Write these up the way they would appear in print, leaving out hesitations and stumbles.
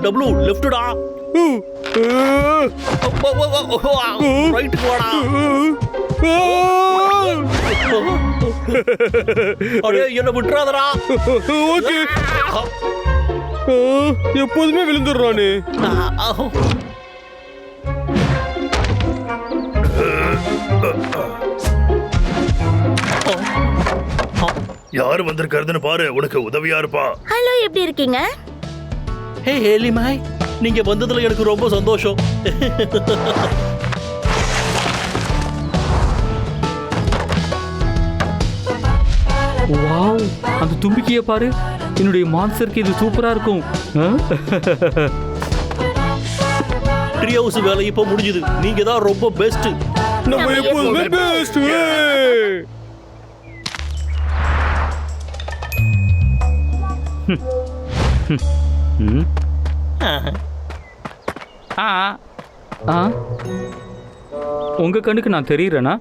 Double லெஃப்ட்டா right போடா. அடே என்ன விட்டுறாதடா. ஓகே. எப்போதுமே விழுந்துடுறானே. யாரு வந்திருக்காருன்னு பாரு, உனக்கு உதவியா இருப்பா. ஹலோ, எப்படி இருக்கீங்க? ஹே ஹேலி மாய், நீங்க வந்ததுல எனக்கு ரொம்ப சந்தோஷம். வாவ், அந்த தும்பிக்கையை பாரு. என்னுடைய மான்ஸ்டருக்கு இது சூப்பரா இருக்கும். ட்ரீ ஹவுஸ் வேலை இப்ப முடிஞ்சது. நீங்க தான் ரொம்ப பெஸ்ட். நம்ம எப்போதுமே பெஸ்ட். உங்க கண்ணுக்கு நான் தெரியுறேனா?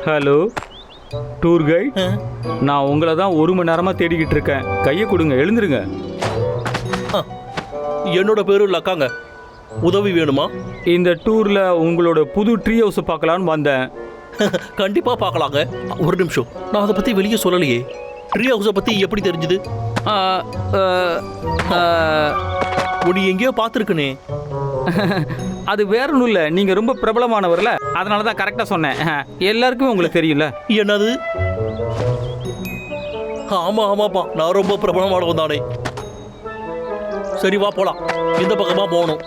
ஹலோ டூர் கைட், நான் உங்களை தான் 1 மணி நேரமா தேடிக்கிட்டு இருக்கேன். கையை கொடுங்க, எழுந்துருங்க. என்னோட பேரு லக்காங்க. உதவி வேணுமா? இந்த டூர்ல உங்களோட புது ட்ரீ ஹவுஸ் பார்க்கலான்னு வந்தேன். கண்டிப்பா பார்க்கலாங்க. ஒரு நிமிஷம், நான் அதை பத்தி வெளியே சொல்லலையே. ட்ரீ ஹவுஸை பத்தி எப்படி தெரிஞ்சது? உன்னை எங்கேயோ பார்த்துருக்கனே. அது வேற ஒன்றும் இல்லை, நீங்க ரொம்ப பிரபலமானவர்ல, அதனால தான் கரெக்டாக சொன்னேன். எல்லாருக்குமே உங்களுக்கு தெரியும்ல. என்னது? ஆமா ஆமாப்பா, நான் ரொம்ப பிரபலமானவன் தானே. சரி வா போலாம். இந்த பக்கமா போகணும்.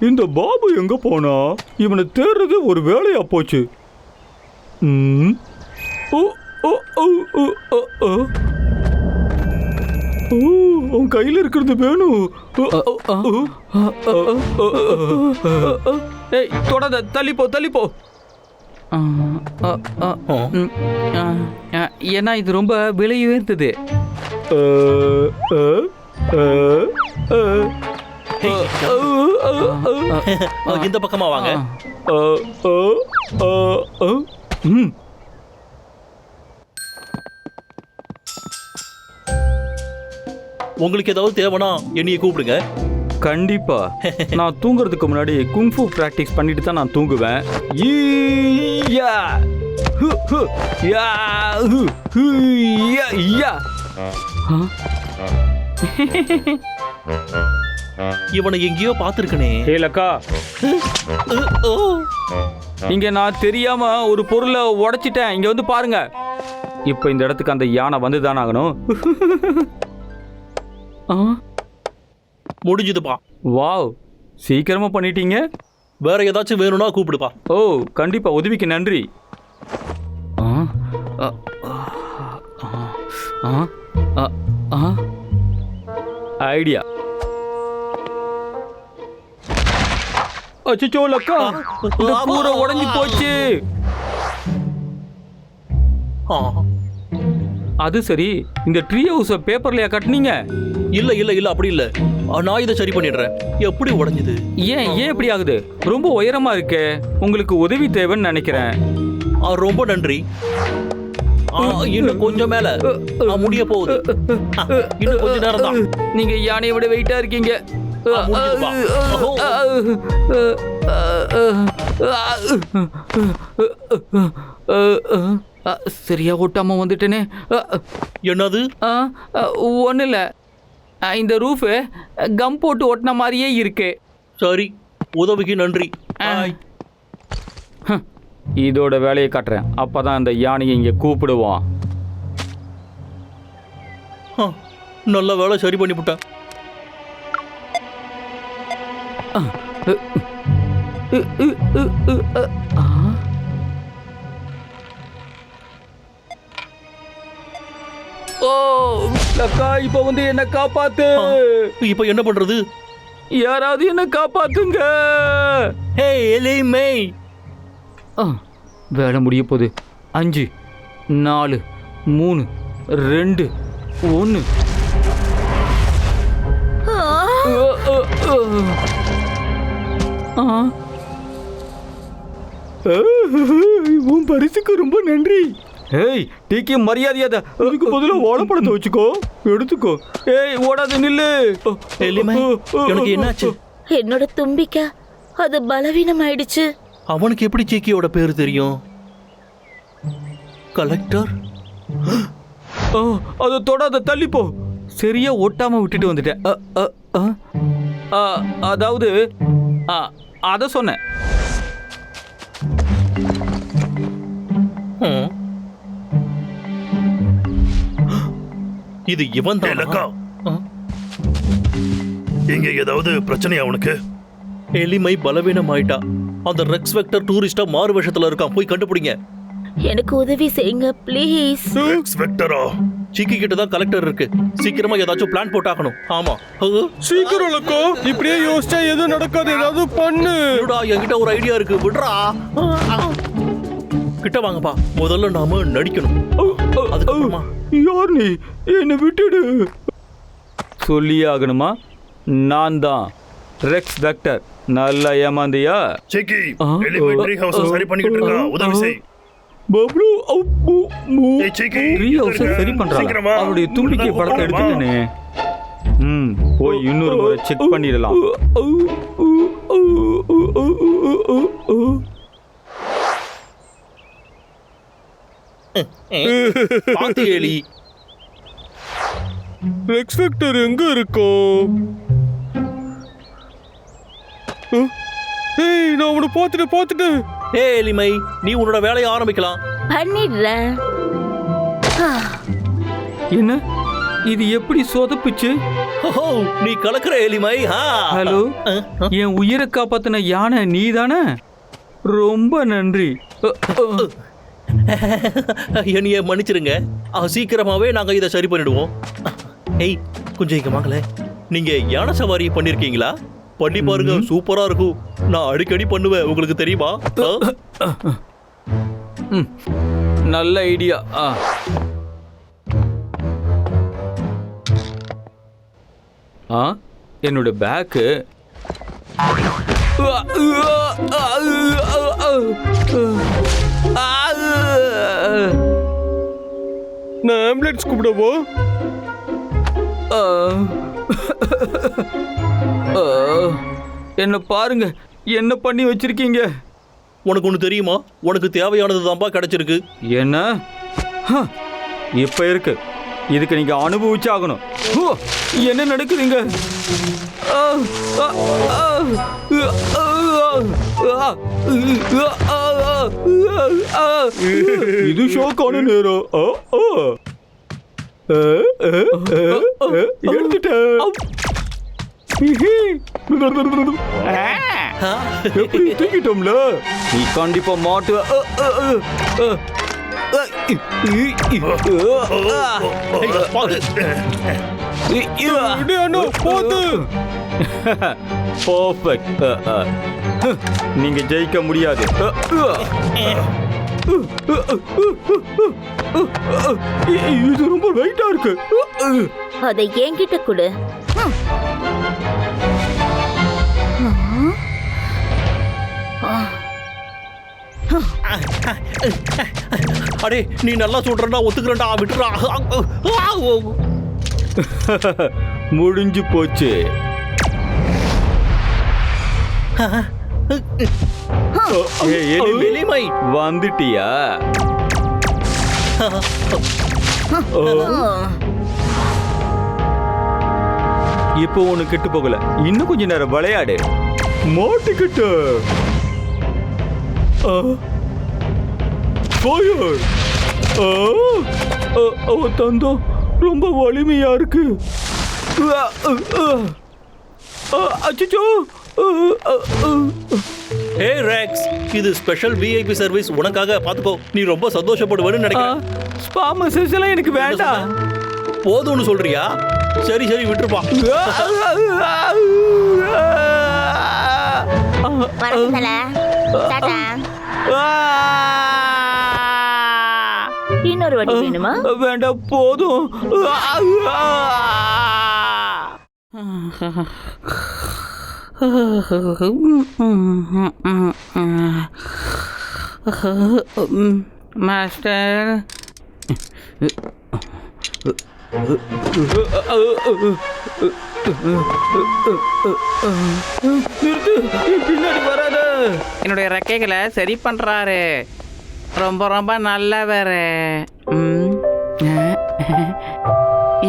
இந்த பாபு எங்க போனா? இவனை தேடுறது ஒரு வேலையா போச்சு. அவன் கையில் இருக்கிறது வேணும். ஏய், தொடாத, தள்ளிப்போ தள்ளிப்போ. ஏன்னா இது ரொம்ப விலை உயர்ந்தது. இந்த பக்கமா வாங்க. உங்களுக்கு ஏதாவது தேவைன்னா என்னைய கூப்பிடுங்க. கண்டிப்பா. நான் தூங்குறதுக்கு முன்னாடி குங்ஃபு பிராக்டிஸ் பண்ணிட்டு தான் நான் தூங்குவேன். இவனை எங்கேயோ பார்த்திருக்கனே. ஏலக்கா, இங்க நான் தெரியாம ஒரு பொருளை உடைச்சிட்டேன். இங்க வந்து பாருங்க. இப்ப இந்த இடத்துக்கு அந்த யானை வந்துதான் ஆகணும். முடிஞ்சுதுப்பா. வாவ், சீக்கிரமா பண்ணிட்டீங்க. வேற ஏதாச்சும் வேணும்னா கூப்பிடுப்பா. ஓ கண்டிப்பா, உதவிக்கு நன்றி. ஐடியா. அச்சோ லக்கா, இந்த கூரை உடைஞ்சு போச்சு. அது சரி, இந்த ட்ரீ ஹவுஸை பேப்பர்லயா கட்டினீங்க? இல்ல இல்ல இல்ல, அப்படி இல்ல. நான் இதை சரி பண்ணிடுறேன். எப்படி உடைஞ்சது? ஏன் இப்படி ஆகுது? ரொம்ப உயரமா இருக்கே. உங்களுக்கு உதவி தேவைன்னு நினைக்கிறேன். ரொம்ப நன்றி. இன்னும் கொஞ்சம் மேல முடிய போகுது. இன்னும் கொஞ்ச நேரம் தான். நீங்க யானையை விட வெயிட்டா இருக்கீங்க. சரியா ஒட்டாம வந்துட்டேனே. என்னது? ஒன்றும் இல்லை, இந்த ரூஃபு கம் போட்டு ஒட்டின மாதிரியே இருக்கு. சரி, உதவிக்கு நன்றி. இதோட வேலையை காட்டுறேன். அப்பதான் அந்த யானையை இங்கே கூப்பிடுவான். நல்ல வேலை, சரி பண்ணிவிட்டேன். ஓ லக்கா, இப்ப வந்து என்ன காப்பாத்து. இப்ப என்ன பண்றது? யாராவது என்ன காப்பாத்துங்க. ஹே எலி மேய். வேலை முடிய போகுது. 5 4 3 2 1. உன் பரிசுக்கு ரொம்ப நன்றி. ஏய் டீக்கு மரியாதையாத அதுக்கு பதிலா வாழைப்பழத்தை வச்சுக்கோ, எடுத்துக்கோ. ஏய் ஓடாத நில்லு. எலிமை, உனக்கு என்னாச்சு? என்னோட தும்பிக்கை அது பலவீனம் ஆயிடுச்சு. அவனுக்கு எப்படி ஜேக்கியோட பேர் தெரியும்? கலெக்டர்? அதை தொடாத, தள்ளிப்போ. சரியா ஒட்டாம விட்டுட்டு வந்துட்டேன். அதாவது அத சொன்னேன். இது இவன் ஏலக்கா, தான். இங்க ஏதாவது பிரச்சனையா உனக்கு? எலிமை பலவீனம் ஆயிட்டா. அந்த ரெக்ஸ் வெக்டர் டூரிஸ்டா மாறு வேஷத்துல இருக்கான், போய் கண்டுபிடிங்க. எனக்கு உதவி செய்யுங்க ப்ளீஸ். ரெக்ஸ் வெக்டரா? சிக்கி கிட்ட தான் கலெக்டர் இருக்கு. சீக்கிரமா ஏதாச்சும் பிளான் போட்டாகணும். ஆமா. சீக்கிரம் லக்கோ, இப்படியே யோசிச்சா எதுவும் நடக்காது, ஏதாவது பண்ணு. இருடா, என்கிட்ட ஒரு ஐடியா இருக்கு, விடுறா. கிட்ட வாங்கப்பா. முதல்ல நாம நடிக்கணும். அதுக்கப்புறமா யார் நீ? என்னை விட்டுடு. சொல்லியே ஆகணுமா? நான் தான் ரெக்ஸ் வெக்டர். நல்லா ஏமாந்தியா? செக்கி, எலிமெண்டரி ஹவுஸ் சரி பண்ணிக்கிட்டு இருக்கா, உதவி செய். பப்ளு ஏய் செக்கி, ட்ரீ ஹவுஸை சரி பண்றாங்க. சீக்கிரமா. அவருடைய தும்பிக்கை படத்தை எடுத்துட்டேனே. போய் இன்னொரு முறை செக் பண்ணிடலாம். பாத்து எலி. ரெக்ஸ் வெக்டர் எங்க இருக்கும்? ஏய், நான் உன்னை பார்த்துட்டேன். ஏய் எலிமை, நீ உன்னோட வேலையை ஆரம்பிக்கலாம். பண்ணிடுறேன். என்ன இது எப்படி சொதப்புச்சு? ஓஹோ, நீ கலக்குற எலிமை. ஹலோ, என் உயிரை காப்பாத்தின யானை நீ தானே? ரொம்ப நன்றி. என்னைய மன்னிச்சிருங்க. சீக்கிரமாவே நாங்க இதை சரி பண்ணிடுவோம். ஏய், கொஞ்சம் இங்க வாங்கல. நீங்க யானை சவாரி பண்ணிருக்கீங்களா? பண்ணி பாருங்க, சூப்பரா இருக்கும். நான் அடிக்கடி பண்ணுவேன், உங்களுக்கு தெரியுமா? நல்ல ஐடியா. என்னோட பேக்கு. நான் ஆம்புலன்ஸ் கூப்பிடவோ? என்ன பாருங்க, என்ன பண்ணி வச்சிருக்கீங்க? உனக்கு ஒண்ணு தெரியுமா? உனக்கு தேவையானது தான்ப்பா கிடைச்சிருக்கு. என்ன இப்ப இருக்கு, இதுக்கு நீங்க அனுபவிச்சாகணும். என்ன நடக்குதுங்க? இது ஷோக்கான நேரம். எடுத்துட்டேன். எப்படி தூக்கிட்டோம்ல? நீ கண்டிப்பா மாட்டுவ. நீங்க ஜெயிக்க முடியாது. இது ரொம்ப வெயிட்டா இருக்கு. அதை என்கிட்ட கொடு. அடே, நீ நல்லா சொல்றா, ஒத்துக்கிறா, விட்டுறா. முடிஞ்சு போச்சு. எலிமை வந்துட்டியா? இப்போ ஒண்ணு கெட்டு போகல, இன்னும் கொஞ்ச நேரம் விளையாடு. மாட்டிக்கிட்ட தந்தம் ரொம்ப வலிமையா இருக்கு. அச்சோ. ஹே ரெக்ஸ், இது ஸ்பெஷல் விஐபி சர்வீஸ், உனக்காக. பாத்துக்கோ, நீ ரொம்ப சந்தோஷப்படுவேன்னு நினைக்கிறேன். ஸ்பா மசாஜ் எல்லாம் எனக்கு வேண்டாம். போதும்னு சொல்றியா? சரி சரி, விட்டுருப்பா. இன்னொரு வாட்டி வேணுமா? வேண்டாம், போதும். மாஸ்டர், நிறுத்து, பின்னாடி வராத. என்னுடைய ரெக்கைகளை சரி பண்ணுறாரு. ரொம்ப ரொம்ப நல்லவர்.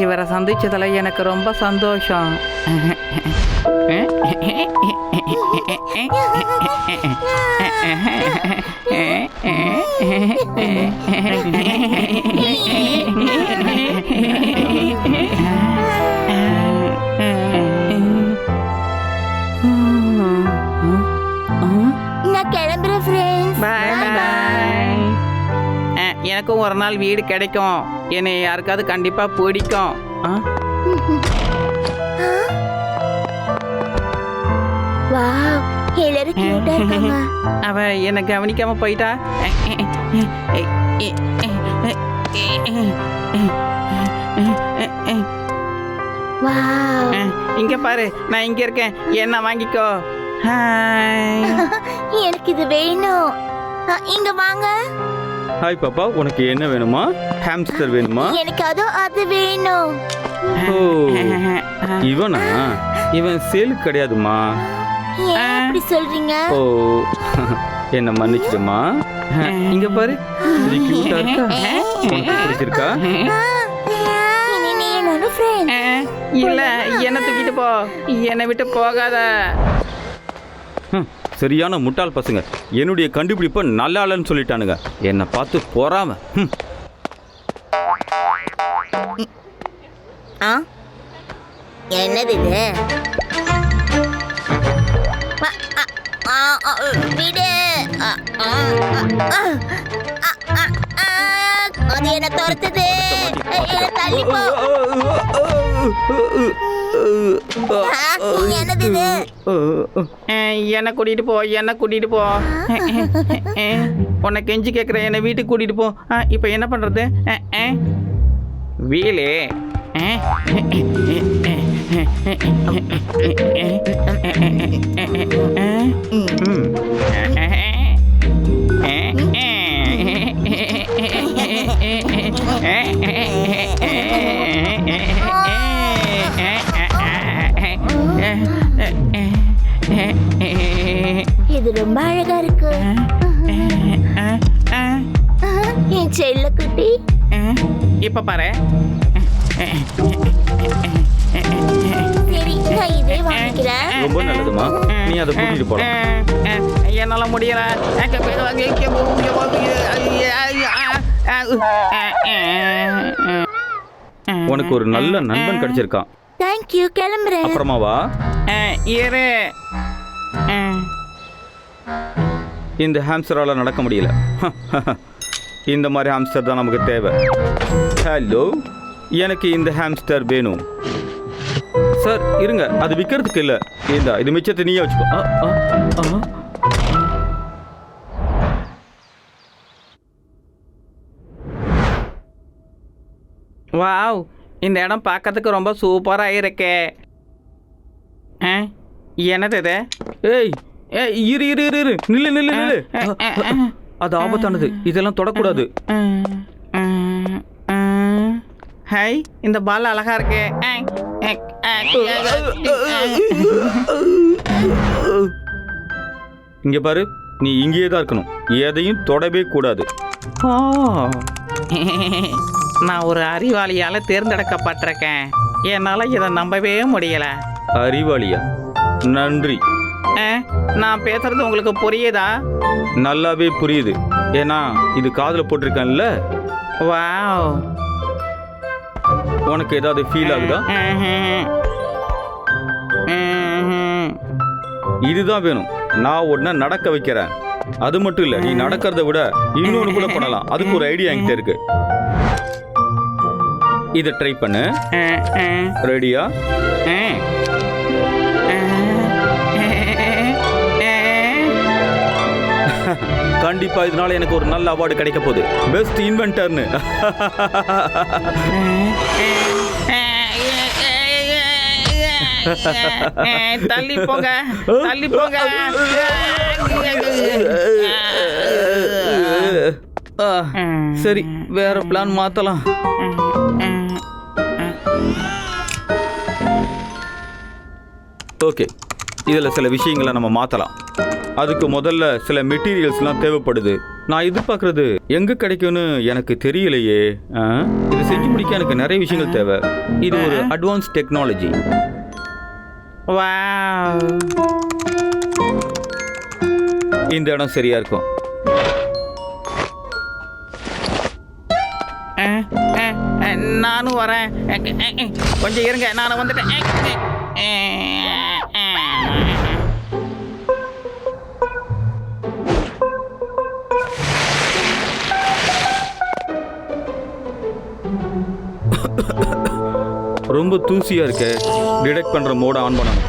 இவரை சந்திச்சதுல எனக்கு ரொம்ப சந்தோஷம். நான் கிளம்புறேன் ஃப்ரெண்ட்ஸ். பாய் பாய். எனக்கும் ஒரு நாள் வீடு கிடைக்கும். என்னை யாருக்காவது கண்டிப்பா பிடிக்கும். வாவ், எல்லாரும் கியூட்டா இருக்காங்க. அவ என்னை கவனிக்காம போயிட்டா. வாவ், இங்க பாரு, நான் இங்க இருக்கேன். என்ன வாங்கிக்கோ. ஹாய். எனக்கு இது வேணும். இங்க வாங்க. ஹாய் பாப்பா, உனக்கு என்ன வேணுமா? ஹாம்ஸ்டர் வேணுமா? எனக்கு அது வேணும். ஓ, இவனா? இவன் சேலுக்கு கிடையாதுமா. ஏன் இப்படி சொல்றீங்க? ஓ, என்ன மன்னிச்சிடுமா. இங்க பாரு, இது கியூட்டா இருக்கா? உனக்கு பிடிச்சிருக்கா? இனி நீ என்னோட ஃப்ரெண்ட். இல்ல, என்ன தூக்கிட்டு போ. என்னை விட்டு போகாத. சரியான முட்டாள் பசங்க. என்னுடைய கண்டுபிடிப்பை நல்லா இல்லைன்னு சொல்லிட்டானுங்க. என்னை பார்த்து போறாம. என்னது இது? விடு. அது என்ன துரத்துது. தள்ளி போ. என்னது இது? என்னை கூட்டிட்டு போ. என்ன கூட்டிட்டு போ. உன்னை கெஞ்சி கேட்குறேன், என்னை வீட்டுக்கு கூட்டிட்டு போ. இப்போ என்ன பண்றது? வீலு. இது ரொம்ப அழகா இருக்கு. என் செல்ல குட்டி. இப்ப பாரு. சரி, நான் இதே வாங்கிக்கிறேன். ரொம்ப நல்லதுமா, நீ அதை கூட்டிட்டு போலாம். என்னால முடியல. உனக்கு ஒரு நல்ல நண்பன் கிடைச்சிருக்கான். தேங்க்யூ, கிளம்புறேன். அப்புறமா வா. இரு. இந்த ஹாம்ஸ்டரால நடக்க முடியல. இந்த மாதிரி ஹாம்ஸ்டர் தான் நமக்கு தேவை. ஹலோ, எனக்கு இந்த ஹாம்ஸ்டர் வேணும். சார் இருங்க, அது விற்கிறதுக்கு இல்லை. இது மிச்சத்தை நீயே வச்சுக்கோ. வாவ், இந்த இடம் பார்க்கறதுக்கு ரொம்ப சூப்பராக இருக்கே. என்னது இது? ஏய் ஏய், இரு இரு இரு இரு, நில்லு நில்லு நில்லு. அது ஆபத்தானது, இதெல்லாம் தொடக்கூடாது. ஹை, இந்த பால் அழகா இருக்கு. இங்க பாரு, நீ இங்கேயே தான் இருக்கணும். எதையும் தொடவே கூடாது. நான் ஒரு அறிவாளியால் தேர்ந்தெடுக்கப்பட்டிருக்கேன். என்னால் இதை நம்பவே முடியல. அறிவாளியா? நன்றி. நான் பேசுறது உங்களுக்கு புரியுதா? நல்லாவே புரியுது. ஏன்னா இது காதுல போட்டிருக்கேன்ல. வாவ், உனக்கு ஏதாவது ஃபீல் ஆகுதா? இதுதான் வேணும். நான் உடனே நடக்க வைக்கிறேன். அது மட்டும் இல்ல, நீ நடக்கிறத விட இன்னொன்னு கூட பண்ணலாம். அதுக்கு ஒரு ஐடியா என்கிட்ட இருக்கு. இதை ட்ரை பண்ணு. ரெடியா? கண்டிப்பா இதனால எனக்கு ஒரு நல்ல அவார்டு கிடைக்க போகுது. பெஸ்ட் இன்வென்டர்னு. தள்ளி போங்க, தள்ளி போங்க. சரி, வேற பிளான் மாத்தலாம். ஓகே, இதில் சில விஷயங்களை நம்ம மாற்றலாம். அதுக்கு முதல்ல சில மெட்டீரியல்ஸ்லாம் தேவைப்படுது. நான் எதிர்பார்க்குறது எங்கே கிடைக்கும்னு எனக்கு தெரியலையே. இது செஞ்சு முடிக்க எனக்கு நிறைய விஷயங்கள் தேவை. இது ஒரு அட்வான்ஸ் டெக்னாலஜி. வாவ், இந்த இடம் சரியா இருக்கும். நானும் வரேன். கொஞ்சம் இருங்க, நானும் வந்துட்டேன். ரொம்ப தூசியா இருக்கு. டிடெக்ட் பண்ற மோட ஆன் பண்ணணும்.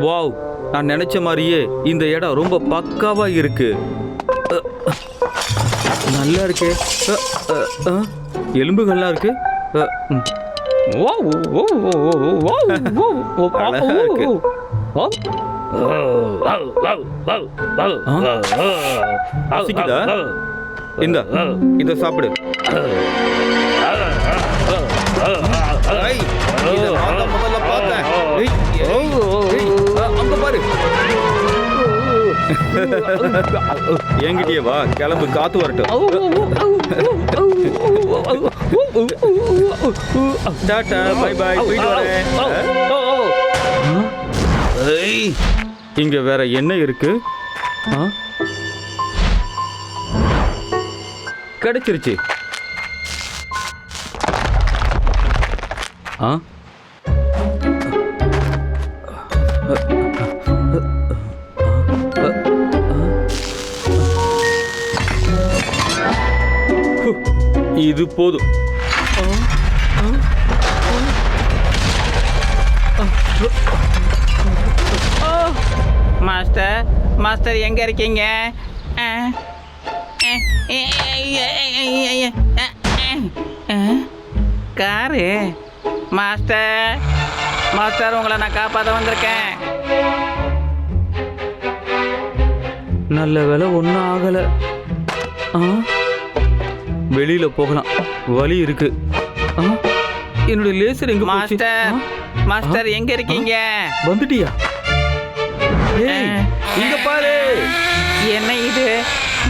வாவ், நான் நினைச்ச மாதிரியே இந்த இடம் ரொம்ப பக்காவா இருக்கு. நல்லா இருக்கு. எலும்புகள்லாம் இருக்கு. அழகா இருக்கு. பசிக்குதா? இந்த இத சாப்பிடு. இத நான் தான் முதல்ல பார்த்தேன். அங்க பாரு. என்கிட்டயே வா, கிளம்பு, காத்து வரட்டும். டாடா, பை பை, போயிட்டு வரேன். இங்க வேற என்ன இருக்கு? கிடைச்சிருச்சு. இது போதும். மாஸ்டர், மாஸ்டர் எங்க இருக்கீங்க? காரு மாஸ்டர், மாஸ்டர் உங்களை நான் காப்பாற்ற வந்திருக்கேன். நல்ல வேலை ஒன்றும் ஆகல. வெளியில போகலாம், வழி இருக்கு. என்னுடைய லேசர் எங்க போச்சு? மாஸ்டர், மாஸ்டர் எங்க இருக்கீங்க? வந்துட்டியா? இங்க பாரு. என்ன இது?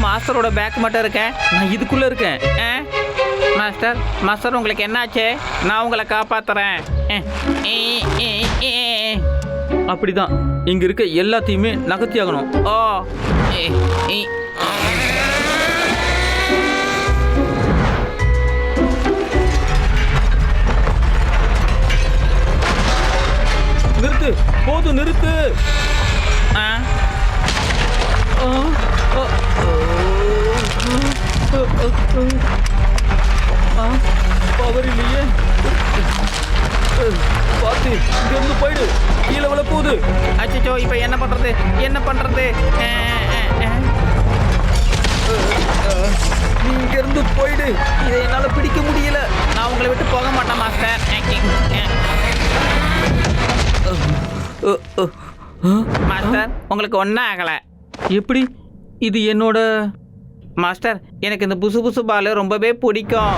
மாஸ்டரோட பேக் மட்டும் இருக்கேன். நான் இதுக்குள்ள இருக்கேன். மாஸ்டர், மாஸ்டர் உங்களுக்கு என்னாச்சு? நான் உங்களை காப்பாத்துறேன். அப்படிதான், இங்க இருக்க எல்லாத்தையுமே நகர்த்தி ஆகணும். ஓ, நிறுத்து, போதும், நிறுத்து. பவர் இல்லையே. பார்த்து, இங்க இருந்து போயிடு. கீழே விழ போகுது. அச்சோ, இப்ப என்ன பண்றது? என்ன பண்றது? நீ இங்க இருந்து போயிடு. இதை என்னால பிடிக்க முடியல. நான் உங்களை விட்டு போக மாட்டேன் மாஸ்டர். மாஸ்டர், உங்களுக்கு ஒன்றும் ஆகலை. எப்படி? இது என்னோட மாஸ்டர், எனக்கு இந்த புசு புசு பால் ரொம்பவே பிடிக்கும்.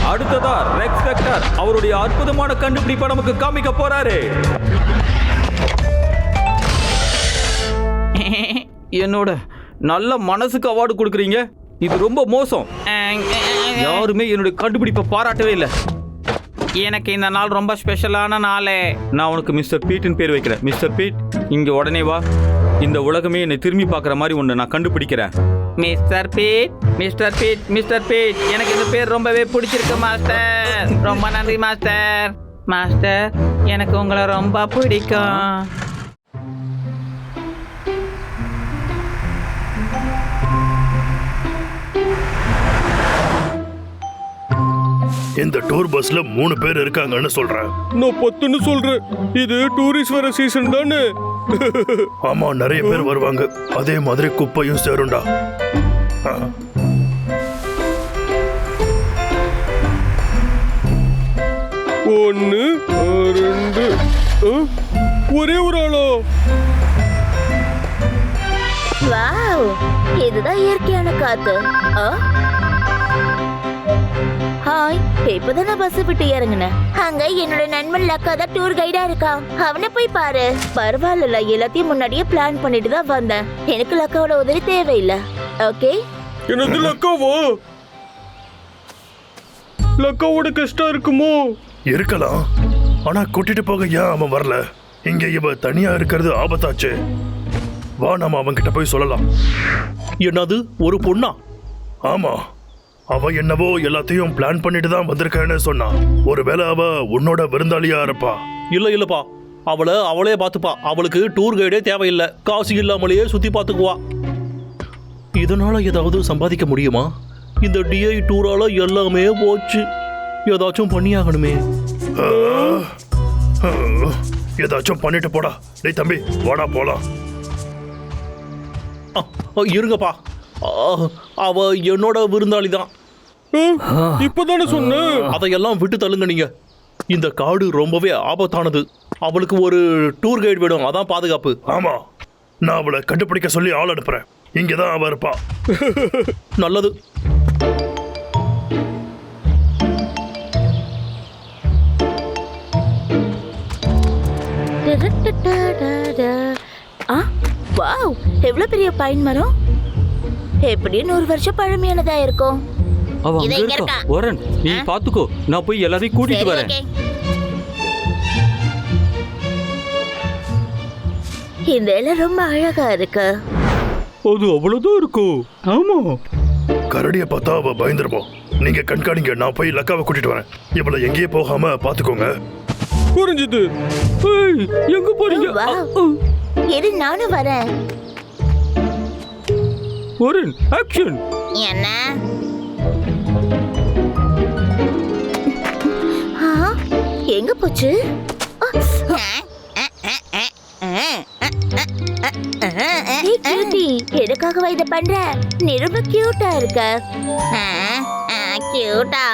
அடுத்ததா ரெக்ஸ் வெக்டர் அவருடைய அற்புதமான கண்டுபிடிப்பை நமக்கு காமிக்க போறாரு. என்னோட நல்ல மனசுக்கு அவார்டு கொடுக்குறீங்க. இது ரொம்ப மோசம். யாருமே என்னுடைய கண்டுபிடிப்பை பாராட்டவே இல்லை. எனக்கு இந்த நாள் ரொம்ப ஸ்பெஷலான நாள். நான் உனக்கு மிஸ்டர் பீட்னு பேர் வைக்கிறேன். மிஸ்டர் பீட், இங்க உடனே வா. இந்த உலகமே என்னை திரும்பி பார்க்குற மாதிரி ஒன்று நான் கண்டுபிடிக்கிறேன். Mister Pete, mister Pete, mister Pete, எனக்கு இந்த பேர் ரொம்பவே பிடிச்சிருக்கு மாஸ்டர். ரொம்ப நன்றி மாஸ்டர். மாஸ்டர், எனக்கு உங்களை ரொம்ப பிடிக்கும். இந்த டூர் பஸ்ல 3 பேர் இருக்காங்கன்னு சொல்றேன். நான் 10ன்னு சொல்றேன். இது டூரிஸ்ட் வர சீசன் தானே? ஆமா, நிறைய பேர் வருவாங்க. அதே மாதிரி குப்பையும் சேரும்டா. ஆ. ஒன்னு 2 ஒரே ஒரு ஆளோ? வாவ், இதுதான் இயற்கையான காத்து. ஹாய், இப்பதான் நான் பஸ் விட்டு இறங்குனேன். அங்க என்னோட நண்பன் லக்கா தான் டூர் கைடா இருக்கான். அவனை போய் பாரு. பரவாயில்ல, எல்லாத்தையும் முன்னாடியே பிளான் பண்ணிட்டு தான் வந்தேன். எனக்கு லக்காவோட உதவி தேவையில்லை. ஓகே? என்னது லக்காவா? லக்காவோட கஷ்டம் இருக்குமோ? இருக்கலாம். ஆனா கூட்டிட்டு போக ஏன் அவன் வரல? இங்க இவ தனியா இருக்கிறது ஆபத்தாச்சு. வா, நாம அவன்கிட்ட போய் சொல்லலாம். என்னது, ஒரு பொண்ணா? ஆமா, அவ என்னவோ எல்லாத்தையும் பிளான் பண்ணிட்டு தான் வந்திருக்கேன்னு சொன்னான். ஒருவேளை அவ உன்னோட விருந்தாளியா இருப்பா. இல்லப்பா, அவளே பார்த்துப்பா. அவளுக்கு டூர் கைடே தேவையில்லை. காசு இல்லாமலேயே சுத்தி பார்த்துக்குவா. இதனால ஏதாவது சம்பாதிக்க முடியுமா? இந்த டிஐ டூரால எல்லாமே போச்சு. ஏதாச்சும் பண்ணியாகணுமே. ஏதாச்சும் பண்ணிட்டு போடா. டேய் தம்பி, வாடா போலாம். இருங்கப்பா, அவ என்னோட விருந்தாளி தான். இப்பதானே சொன்னேன். அதையெல்லாம் விட்டு தள்ளுங்க நீங்க. இந்த காடு ரொம்பவே ஆபத்தானது. அவளுக்கு ஒரு டூர் கைடு வேணும், அதான் பாதுகாப்பு. ஆமா, நான் அவளை கண்டுபிடிக்க சொல்லி ஆள் அனுப்புறேன். இங்கதான் அவ இருப்பா. நல்லது. வாவ், எவ்வளவு பெரிய பைன் மரம். எப்படியும் 100 வருஷம் பழமையானதா இருக்கும். அவன் இது அங்க இங்க இருக்கா. இருக்கா? வரன், நீ பாத்துக்கோ. நான் போய் எல்லாரையும் கூட்டிட்டு சரி, வரேன். ஓகே. இந்த இலை ரொம்ப அழகா இருக்கு. அது அவ்வளவுதான் இருக்கும். ஆமா. கரடியை பார்த்தா அவ பயந்துருப்போம். நீங்க கண்காணிங்க, நான் போய் லக்காவை கூட்டிட்டு வரேன். இவளை எங்கேயே போகாம பாத்துக்கோங்க. புரிஞ்சுது. ஏய், எங்க போறீங்க? வாவ். இரு, நானும் வரேன். வரன், ஆக்ஷன். என்ன? எங்க போச்சு? எதுக்காக இதை பண்ற? நீ ரொம்ப கியூட்டா இருக்க. கியூட்டா?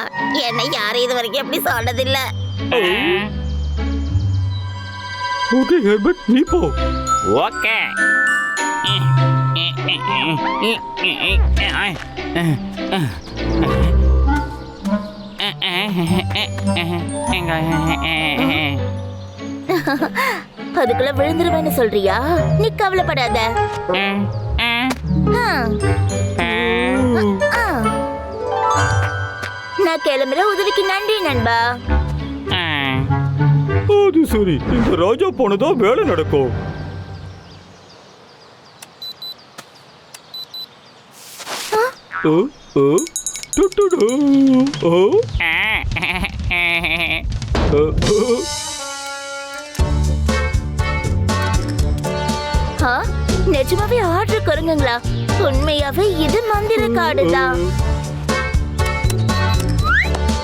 என்ன யாரும் இது வரைக்கும் எப்படி சொன்னதில்ல. ஓகே ஹெர்பர்ட், நீ போ. ஓகே. அதுக்குள்ள விழுந்துருவேன்னு சொல்றியா? நீ கவலைப்படாத. நான் கிளம்புற உதவிக்கு நன்றி நண்பா. அது சரி, இந்த ராஜா போனதா வேலை நடக்கும். நிஜமாவே ஆர்டர் குரங்குங்களா? உண்மையாவே இது மந்திர காடுதான்.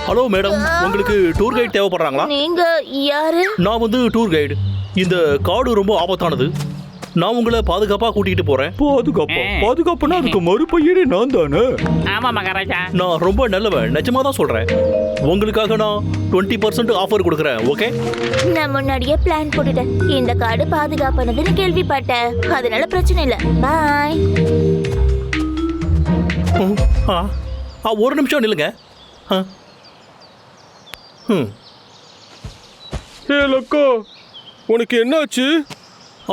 ஹலோ மேடம், உங்களுக்கு டூர் கைடு தேவைப்படுறாங்களா? நீங்க யாரு? நான் வந்து டூர் கைடு. இந்த காடு ரொம்ப ஆபத்தானது. நான் உங்களை பாதுகாப்பா கூட்டிகிட்டு போறேன். பாதுகாப்புனா அதுக்கு மறுபெயரே நான் தானே. ஆமா மகாராஜா. நான் ரொம்ப நல்லவன், நிஜமா தான் சொல்றேன். உங்களுக்காக நான் 20% ஆஃபர் கொடுக்குறேன். ஓகே? நான் முன்னாடியே பிளான் போட்டுட்டேன். இந்த காடு பாதுகாப்பானதுன்னு கேள்விப்பட்டேன். அதனால பிரச்சனை இல்லை. பாய். ஒரு நிமிஷம் நில்லுங்க. ஏ லக்கா, உனக்கு என்னாச்சு?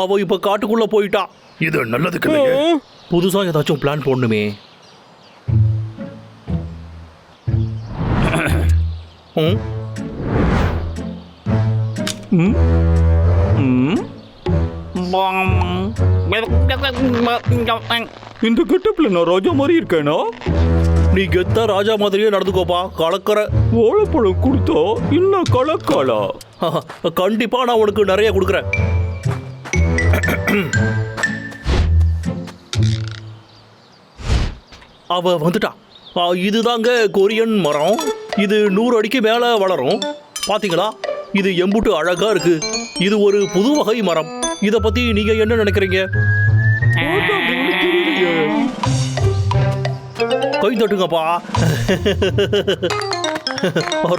அவ இப்ப காட்டுக்குள்ள போயிட்டா. இது நல்லதுக்கு இல்லையே. புதுசா ஏதாச்சும் பிளான் போடணுமே. இந்த கெட்டப்ல நான் ராஜா மாதிரி இருக்கேனா? நீ கெத்தா ராஜா மாதிரியே நடந்துக்கோப்பா. கலக்கற வாழைப்பழம் கொடுத்தா இன்னும் கலக்காலா? கண்டிப்பா நான் உனக்கு நிறைய கொடுக்குறேன். அவ வந்துட்டா. இதுதாங்க கொரியன் மரம். இது 100 அடிக்கு மேல வளரும். பாத்தீங்களா, இது எம்புட்டு அழகா இருக்கு. இது ஒரு புது வகை மரம். இத பத்தி நீங்க என்ன நினைக்கிறீங்க? கை தட்டுங்கப்பா.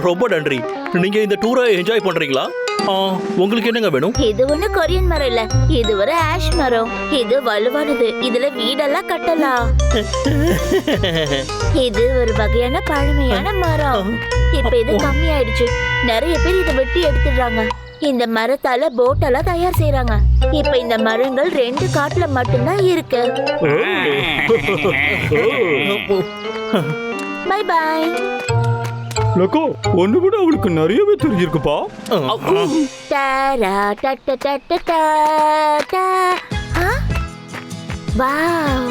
ரொம்ப நன்றி. நீங்க இந்த டூரை என்ஜாய் பண்றீங்களா? உங்களுக்கு என்னங்க வேணும்? இது ஒண்ணு கொரியன் மரம் இல்ல, இது ஒரு ஆஷ் மரம். இது வலுவானது, இதுல வீடெல்லாம் கட்டலாம். இது ஒரு வகையான பழமையான மரம். இப்ப இது கம்மி ஆயிடுச்சு. நிறைய பேர் இதை வெட்டி எடுத்துடுறாங்க. இந்த மரத்தால போட்டெல்லாம் தயார் செய்யறாங்க. இப்ப இந்த மரங்கள் 2 காட்டுல மட்டும்தான் இருக்கு. By by. லக்கோ, ஒன்று கூட அவளுக்கு நிறையவே தெரிஞ்சிருக்குப்பா. டாரா டட்ட டட்ட டா டா. வாவ்.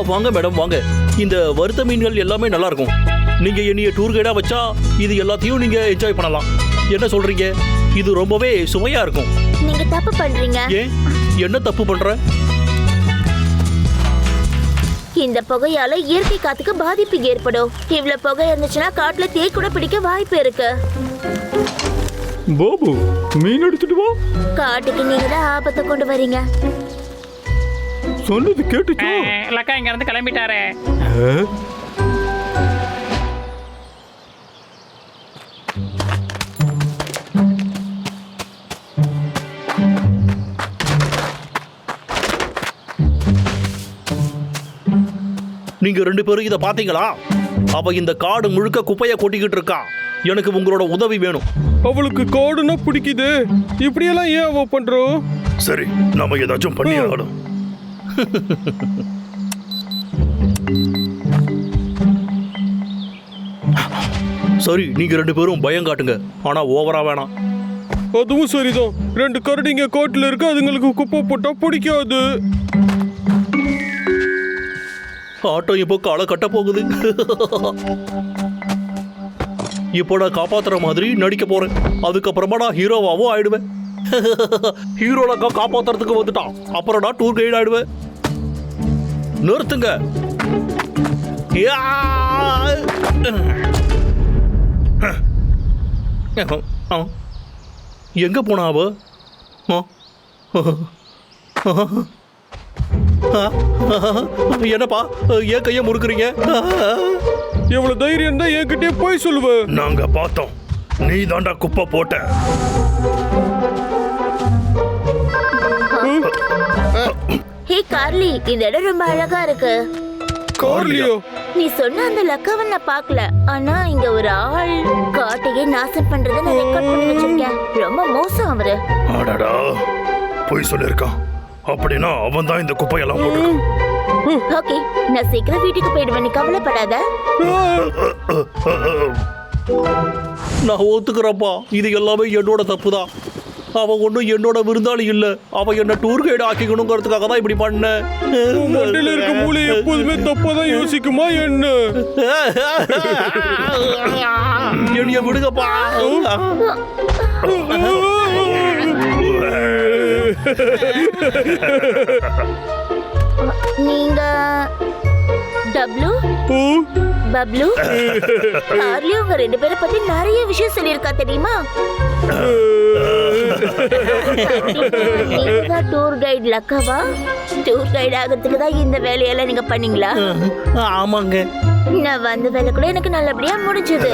வாங்க மேடம், வாங்க. இந்த வறுத்த மீன்கள் எல்லாமே நல்லா இருக்கும். நீங்க என்னைய டூர் கைடா வச்சா இது எல்லாத்தையும் நீங்க என்ஜாய் பண்ணலாம். என்ன சொல்றீங்க? இது ரொம்பவே சுவையா இருக்கும். நீங்க தப்பு பண்றீங்க. ஏன்? என்ன தப்பு பண்ற? இந்த புகையால இயற்கை காத்துக்கு பாதிப்பு ஏற்படும். இவ்வளவு புகை இருந்துச்சுன்னா காட்டுல தீ கூட பிடிக்க வாய்ப்பு இருக்கு. பாபு, மீன் எடுத்துட்டு வா. காட்டுக்கு நீங்க தான் ஆபத்தை கொண்டு வரீங்க. சொன்னது கேட்டுச்சோ? லக்கா இங்க இருந்து கிளம்பிட்டாரு. நீங்க 2 பேரும் இத பாத்தீங்களா? அவ இந்த காடு முழுக்க குப்பைய கொட்டிக்கிட்டு இருக்கா. எனக்கு உங்களோட உதவி வேணும். அவளுக்கு காடுனா பிடிக்குது. இப்படியெல்லாம் ஏன் அவ பண்றோம்? சரி, நாம ஏதாச்சும் பண்ணி ஆகணும். சரி, நீங்க 2 பேரும் பயம் காட்டுங்க. ஆனா ஓவரா வேணாம். அதுவும் சரிதான். 2 கரடிங்க காட்டுல இருக்கு, அதுங்களுக்கு குப்பை போட்டா பிடிக்காது. ஆட்டோ இப்போ காலை கட்ட போகுது. இப்போ நான் காப்பாத்துற மாதிரி நடிக்க போறேன். அதுக்கப்புறமா நான் ஹீரோவாவும் ஆயிடுவேன். ஹீரோலக்கா காப்பாத்துறதுக்கு வந்துட்டான். அப்புறம் நான் டூர் கைடு ஆயிடுவேன். நிறுத்துங்க. யா! எங்க போனா அவ? என்னப்பா ஏன் கைய முறுக்குறீங்க? எவ்வளவு தைரியம் தான் என்கிட்டயே போய் சொல்லுவ. நாங்க பார்த்தோம், நீ தாண்டா குப்பை போட்ட. ஹே கார்லி, இந்த இடம் ரொம்ப அழகா இருக்கு. கார்லியோ? நீ சொன்ன அந்த லக்காவை நான் பார்க்கல. ஆனா இங்க ஒரு ஆள் காட்டையே நாசம் பண்றதை நான் ரெக்கார்ட் பண்ணி வச்சிருக்கேன். ரொம்ப மோசம் அவரு. அடடா, போய் சொல்லிருக்கான். அப்படின்னா அவன் தான் இந்த குப்பையெல்லாம் போட்டுருக்கான். ஓகே, நான் சீக்கிரம் வீட்டுக்கு போயிடுவேன். நீ கவலைப்படாத. நான் ஒத்துக்கிறப்பா, இது எல்லாமே என்னோட தப்பு தான். அவன் ஒன்றும் என்னோட விருந்தாளி இல்ல. அவன் என்ன டூர் கைடு ஆக்கிக்கணுங்கிறதுக்காக தான் இப்படி பண்ண. மண்டையில இருக்க மூளை எப்போதுமே தப்பாதான் யோசிக்குமா என்ன? என்னைய விடுங்கப்பா. நீங்க டப்ளு பப்ளு கார்லி உங்க 2 பேரை பத்தி நிறைய விஷயம் சொல்லியிருக்கா தெரியுமா? நீங்க டூர் கைடு லக்காவா? டூர் கைடு ஆகிறதுக்கு தான் இந்த வேலையெல்லாம் நீங்க பண்ணீங்களா? ஆமாங்க. நான் வந்த வேலை கூட எனக்கு நல்லபடியா முடிஞ்சது.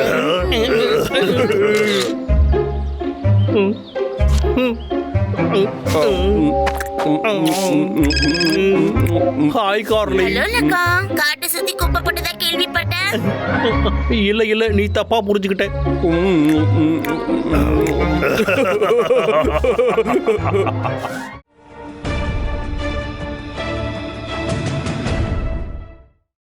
Hi garlic. ஹலோ லக்கா, காட்டை சுத்தி குப்பை போட்டதா கேள்விப்பட்டேன். இல்ல இல்ல, நீ தப்பா புரிஞ்சுக்கிட்ட.